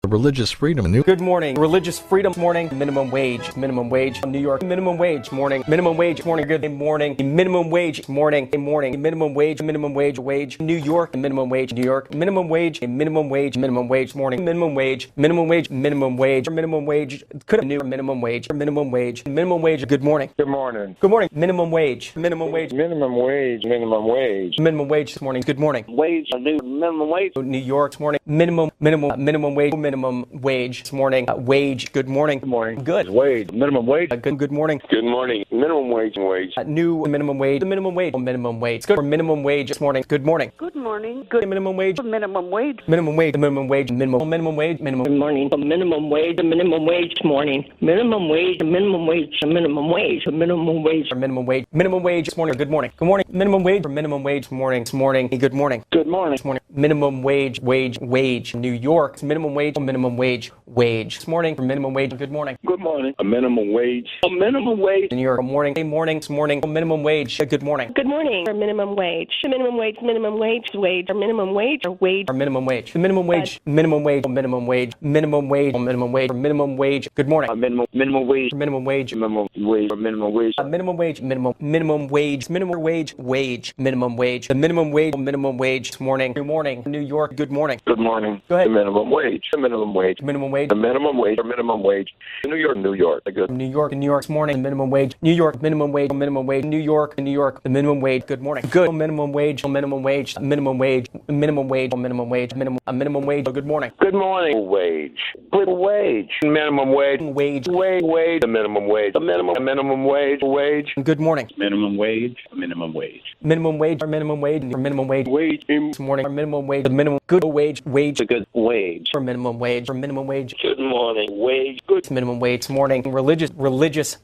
Religious freedom. Good morning. Religious freedom morning. Minimum wage. Minimum wage. New York. Minimum wage morning. Minimum wage morning. Good morning. Minimum wage morning. Morning. Minimum wage. Minimum wage. Wage. New York. Minimum wage. New York. Minimum wage. Minimum wage. Minimum wage morning. Minimum wage. Minimum wage. Minimum wage. Minimum wage. Could have new minimum wage. Minimum wage. Minimum wage. Good morning. Good morning. Good morning. Minimum wage. Minimum wage. Minimum wage. Minimum wage. Minimum wage this morning. Good morning. Wage. New minimum wage. New York this morning. Minimum wage. Minimum wage this morning. Wage. Good morning. Good morning. Good. Wage. Minimum wage. Good morning. Good morning. Minimum wage. Wage. New minimum wage. Minimum wage. Minimum wage. Good for minimum wage this morning. Good morning. Good morning. Good minimum wage. Minimum wage. Minimum wage. Minimum wage. Minimum wage. Minimum. Good morning. Minimum wage. Minimum wage this morning. Minimum wage. Minimum wage. Minimum wage. Minimum wage. Minimum wage. Minimum wage this morning. Good morning. Good morning. Minimum wage. Minimum wage this morning. This morning. Good morning. Good morning. This morning. Minimum wage. Wage. New York. Minimum wage. Minimum wage. This morning. For minimum wage. Good morning. Good morning. A minimum wage. A minimum wage. New York. Morning. Morning. This morning. Minimum wage. Good morning. Good morning. Or minimum wage. Minimum wage. Minimum wage. Wage. Or minimum wage. Or wage. Or minimum wage. Minimum wage. Minimum wage. Minimum wage. Minimum wage. Minimum wage. Minimum wage. Good morning. A minimum wage. Minimum wage. Minimum wage. Minimum wage. Minimum wage. Minimum wage. Minimum wage. Minimum wage. The minimum wage. Minimum wage. This morning. Good morning. New York. Good morning. Good morning. Go ahead. The minimum wage. The minimum wage. Minimum wage. The minimum wage. Or minimum wage. New York. New York. Good. New York. New York. This morning. Minimum wage. New York. Minimum wage. Minimum wage. New York. New York. The minimum wage. Good morning. Good. Minimum wage. Minimum wage. Minimum wage. Minimum wage. Minimum wage. Minimum wage. Good morning. Good morning. Wage. Good wage. Minimum wage. Wage. Wage. The minimum wage. The minimum wage. Wage. Good morning. Minimum wage. Minimum wage. Minimum wage. Or minimum wage. Or minimum wage. Wage. This morning. Or minimum wage. The minimum good wage. A good wage. For minimum wage. For minimum wage. Good morning. Wage. Good. Minimum wage this morning. Religious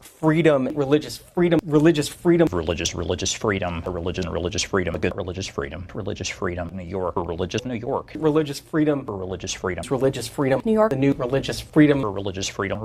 freedom. Religious freedom. Religious freedom. A religious freedom. A good religious freedom. New York. Religious New York. Religious freedom. Religious freedom. Religious freedom. New York. The new religious freedom. Religious freedom.